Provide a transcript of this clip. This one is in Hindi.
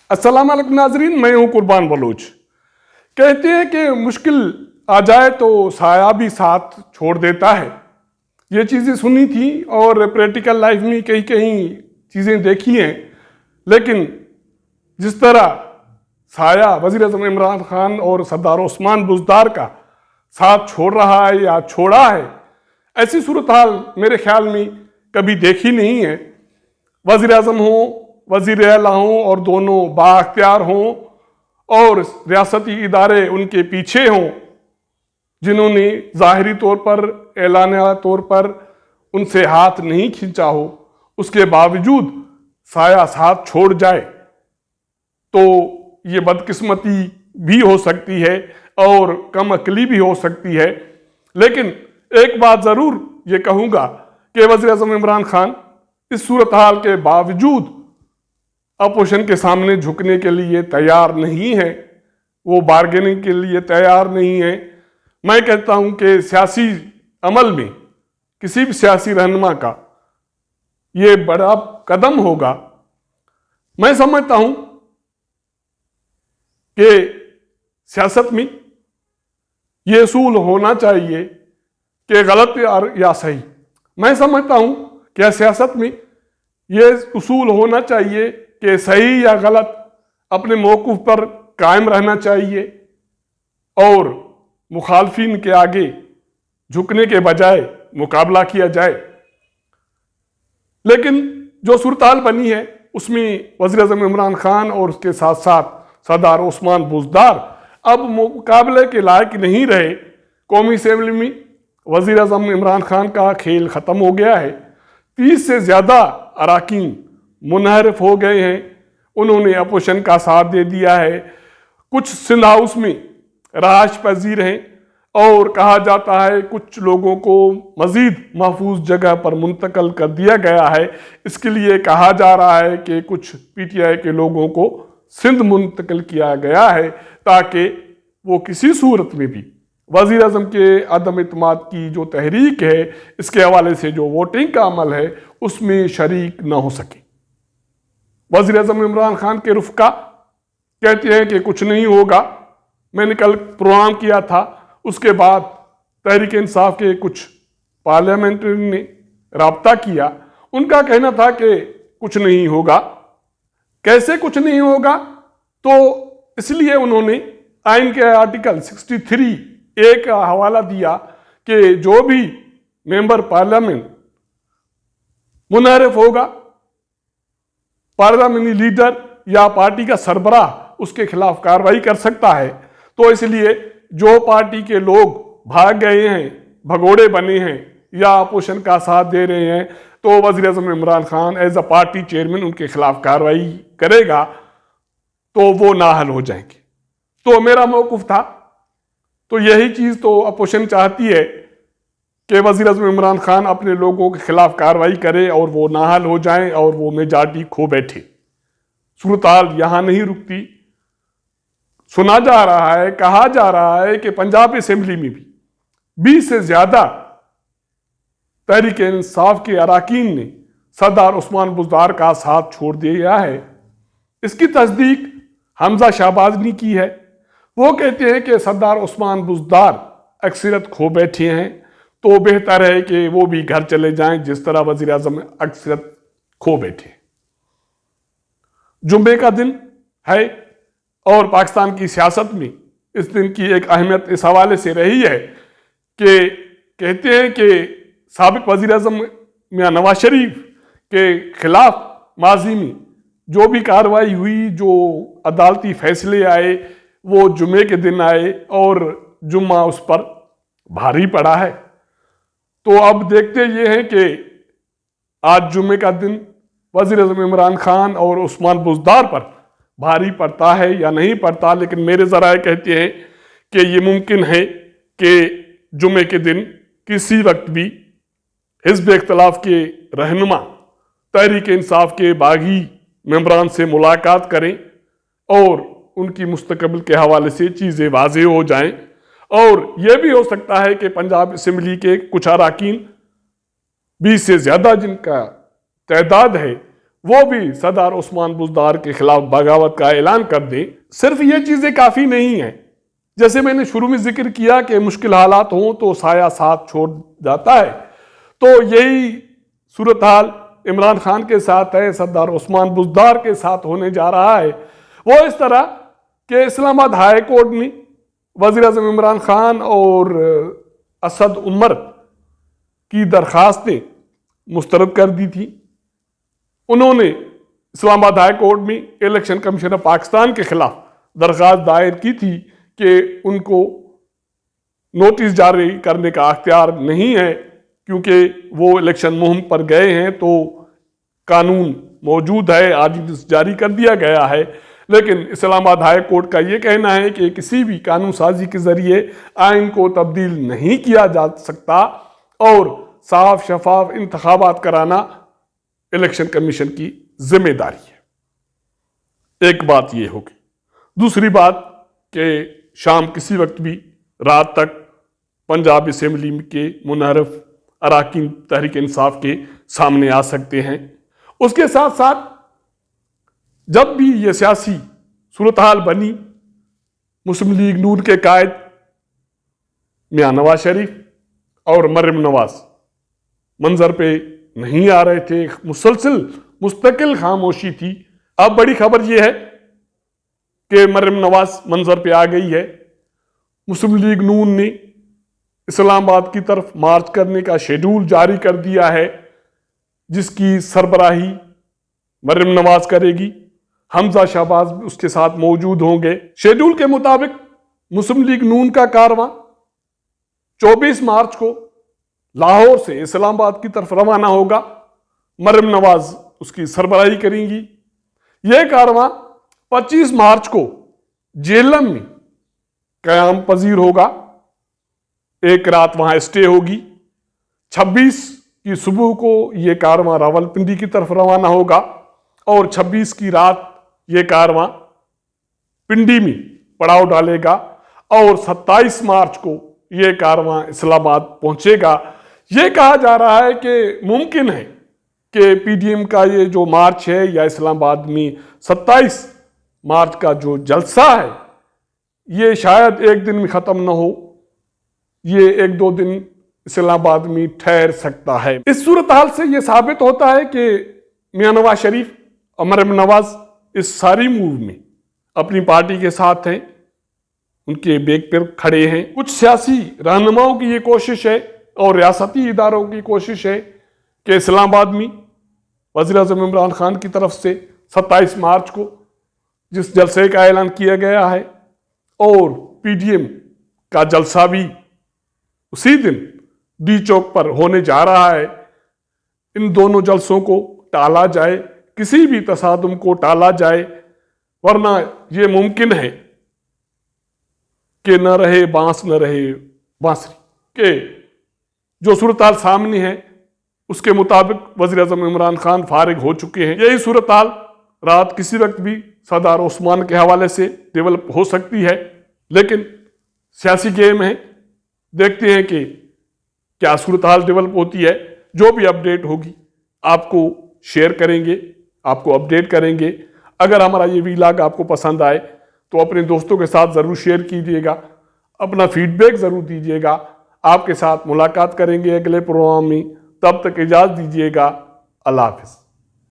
अस्सलाम वालेकुम नाजरीन, मैं हूं कुर्बान बलोच। कहते हैं कि मुश्किल आ जाए तो साया भी साथ छोड़ देता है। ये चीज़ें सुनी थी और प्रैक्टिकल लाइफ में कई कई चीज़ें देखी हैं, लेकिन जिस तरह साया वज़ीर-ए-आज़म इमरान खान और सरदार उस्मान बुज़दार का साथ छोड़ रहा है या छोड़ा है, ऐसी सूरत हाल मेरे ख्याल में कभी देखी नहीं है। वज़ीर-ए-आज़म हों, वज़ीर आला हों और दोनों बाअख्तियार हों और रियासती इदारे उनके पीछे हों, जिन्होंने ज़ाहिरी तौर पर एलानिया तौर पर उनसे हाथ नहीं खींचा हो, उसके बावजूद साया साथ छोड़ जाए तो ये बदकिस्मती भी हो सकती है और कम अक्ली भी हो सकती है। लेकिन एक बात ज़रूर ये कहूँगा कि वज़ीर-ए-आज़म इमरान खान इस सूरत हाल के बावजूद अपोजिशन के सामने झुकने के लिए तैयार नहीं है, वो बार्गेनिंग के लिए तैयार नहीं है। मैं कहता हूं कि सियासी अमल में किसी भी सियासी रहनुमा का ये बड़ा कदम होगा। मैं समझता हूं कि सियासत में ये असूल होना चाहिए कि गलत या सही। मैं समझता हूं कि सियासत में ये उसूल होना चाहिए कि सही या गलत अपने मौक़िफ़ पर कायम रहना चाहिए और मुखालफिन के आगे झुकने के बजाय मुकाबला किया जाए। लेकिन जो सूरत हाल बनी है उसमें वज़ीर-ए-आज़म इमरान खान और उसके साथ साथ सरदार उस्मान बुज़दार अब मुकाबले के लायक नहीं रहे। कौमी असेंबली में वज़ीर-ए-आज़म इमरान खान का खेल ख़त्म हो गया है। 30 से ज़्यादा अराकीन मुनहरफ हो गए हैं, उन्होंने अपोजिशन का साथ दे दिया है। कुछ सिंध हाउस में रहायश पजीर हैं और कहा जाता है कुछ लोगों को मज़ीद महफूज जगह पर मुंतकल कर दिया गया है। इसके लिए कहा जा रहा है कि कुछ PTI के लोगों को सिंध मुंतकल किया गया है ताकि वो किसी सूरत में भी वज़ीर-ए-आज़म के अदम इत्माद की जो तहरीक है, इसके हवाले से जो वोटिंग का अमल है, उसमें शरीक न हो सके। वज़ीर-ए-आज़म इमरान खान के रुफ़का कहते हैं कि कुछ नहीं होगा। मैंने कल प्रोग्राम किया था, उसके बाद तहरीक इंसाफ के कुछ पार्लियामेंट्री ने राब्ता किया, उनका कहना था कि कुछ नहीं होगा। कैसे कुछ नहीं होगा? तो इसलिए उन्होंने आइन के आर्टिकल 63 एक हवाला दिया कि जो भी मेंबर पार्लियामेंट मुनहरफ होगा, पार्लियामेंट्री लीडर या पार्टी का सरबराह उसके खिलाफ कार्रवाई कर सकता है। तो इसलिए जो पार्टी के लोग भाग गए हैं, भगोड़े बने हैं या अपोजिशन का साथ दे रहे हैं, तो वज़ीर-ए-आज़म Imran Khan as a party chairman उनके खिलाफ कार्रवाई करेगा तो वो नाअहल हो जाएंगे। तो मेरा मौक़िफ़ था, तो यही चीज़ तो अपोजिशन चाहती है कि वज़ीर-ए-आज़म इमरान खान अपने लोगों के खिलाफ कार्रवाई करे और वो नाअहल हो जाएं और वो मेजॉरिटी खो बैठे। सूरत हाल यहाँ नहीं रुकती। सुना जा रहा है, कहा जा रहा है कि पंजाब असेंबली में भी 20 से ज़्यादा तहरीक इंसाफ के अराकीन ने सरदार उस्मान बुज़दार का साथ छोड़ दिया है। इसकी तस्दीक हमजा शहबाज ने की है। वो कहते हैं कि सरदार उस्मान बुज़दार अक्सरियत खो बैठे हैं, तो बेहतर है कि वो भी घर चले जाएं जिस तरह वज़ीर-ए-आज़म अक्सरियत खो बैठे। जुम्मे का दिन है और पाकिस्तान की सियासत में इस दिन की एक अहमियत इस हवाले से रही है कि कहते हैं कि साबिक़ वज़ीर-ए-आज़म मियां नवाज शरीफ के खिलाफ माजी में जो भी कार्रवाई हुई, जो अदालती फैसले आए, वो जुम्मे के दिन आए और जुम्मा उस पर भारी पड़ा है। तो अब देखते ये हैं कि आज जुम्मे का दिन वज़ीर-ए-आज़म इमरान खान और उस्मान बुज़दार पर भारी पड़ता है या नहीं पड़ता। लेकिन मेरे ज़राए कहते हैं कि ये मुमकिन है कि जुम्मे के दिन किसी वक्त भी हिज़्ब इख्तिलाफ के रहनुमा तहरीक इंसाफ के बागी मेंबरान से मुलाकात करें और उनकी मुस्तकबिल के हवाले से चीज़ें वाज़ेह हो जाएं। और यह भी हो सकता है कि पंजाब असेंबली के कुछ अराकीन 20 से ज़्यादा जिनका तादाद है वो भी सरदार उस्मान बुज़दार के खिलाफ बगावत का ऐलान कर दे। सिर्फ ये चीज़ें काफ़ी नहीं हैं। जैसे मैंने शुरू में जिक्र किया कि मुश्किल हालात हों तो साया साथ छोड़ जाता है, तो यही सूरत हाल इमरान खान के साथ है, सरदार उस्मान बुज़दार के साथ होने जा रहा है। वो इस तरह कि इस्लामाबाद हाई कोर्ट ने वज़ीर आज़म इमरान खान और असद उमर की दरख्वास्तें मुस्तरद कर दी थी। उन्होंने इस्लामाबाद हाई कोर्ट में इलेक्शन कमीशन ऑफ पाकिस्तान के खिलाफ दरख्वास्त दायर की थी कि उनको नोटिस जारी करने का अख्तियार नहीं है, क्योंकि वो इलेक्शन मुहिम पर गए हैं, तो कानून मौजूद है, आज जारी कर दिया गया है। लेकिन इस्लामाबाद हाई कोर्ट का ये कहना है कि किसी भी कानून साजी के जरिए आइन को तब्दील नहीं किया जा सकता और साफ शफाफ इंतखाबात कराना इलेक्शन कमीशन की जिम्मेदारी है। एक बात ये होगी। दूसरी बात कि शाम किसी वक्त भी रात तक पंजाब असेंबली के मुनहरफ अरकान तहरीक इंसाफ के सामने आ सकते हैं। उसके साथ साथ जब भी ये सियासी सूरत हाल बनी, मुस्लिम लीग नून के कायद मियां नवाज शरीफ और मरियम नवाज मंजर पे नहीं आ रहे थे, मुस्तकिल खामोशी थी। अब बड़ी खबर यह है कि मरियम नवाज मंजर पे आ गई है। मुस्लिम लीग नून ने इस्लामाबाद की तरफ मार्च करने का शेड्यूल जारी कर दिया है, जिसकी सरबराही मरियम नवाज करेगी। हमजा शहबाज उसके साथ मौजूद होंगे। शेड्यूल के मुताबिक मुस्लिम लीग नून का कारवां 24 मार्च को लाहौर से इस्लामाबाद की तरफ रवाना होगा। मरियम नवाज उसकी सरबराही करेंगी। यह कारवां 25 मार्च को जेलम में क़याम पजीर होगा। एक रात वहां स्टे होगी। 26 की सुबह को यह कारवां रावलपिंडी की तरफ रवाना होगा और 26 की रात यह कारवां पिंडी में पड़ाव डालेगा और 27 मार्च को यह कारवां इस्लामाबाद पहुंचेगा। यह कहा जा रहा है कि मुमकिन है कि पीडीएम का ये जो मार्च है या इस्लामाबाद में 27 मार्च का जो जलसा है, ये शायद एक दिन में ख़त्म ना हो, ये 1-2 दिन इस्लामाबाद में ठहर सकता है। इस सूरत हाल से यह साबित होता है कि मियां नवाज शरीफ और मरियम नवाज इस सारी मूव में अपनी पार्टी के साथ हैं, उनके बेग पर खड़े हैं। कुछ सियासी रहनुमाओं की ये कोशिश है और रियासती इदारों की कोशिश है कि इस्लामाबाद में वज़ीर आज़म इमरान खान की तरफ से 27 मार्च को जिस जलसे का ऐलान किया गया है और पीडीएम का जलसा भी उसी दिन डी चौक पर होने जा रहा है, इन दोनों जलसों को टाला जाए, किसी भी तसादुम को टाला जाए, वरना यह मुमकिन है कि न रहे बांस न रहे बांसुरी। के जो सूरत हाल सामने है उसके मुताबिक वज़ीर आज़म इमरान खान फारिग हो चुके हैं। यही सूरत हाल रात किसी वक्त भी सरदार उस्मान के हवाले से डेवलप हो सकती है, लेकिन सियासी गेम है, देखते हैं कि क्या सूरत हाल डेवलप होती है। जो भी अपडेट होगी आपको शेयर करेंगे, आपको अपडेट करेंगे। अगर हमारा ये वीलॉग आपको पसंद आए तो अपने दोस्तों के साथ ज़रूर शेयर कीजिएगा, अपना फीडबैक ज़रूर दीजिएगा। आपके साथ मुलाकात करेंगे अगले प्रोग्राम में, तब तक इजाज़त दीजिएगा। अल्लाह हाफ़िज़।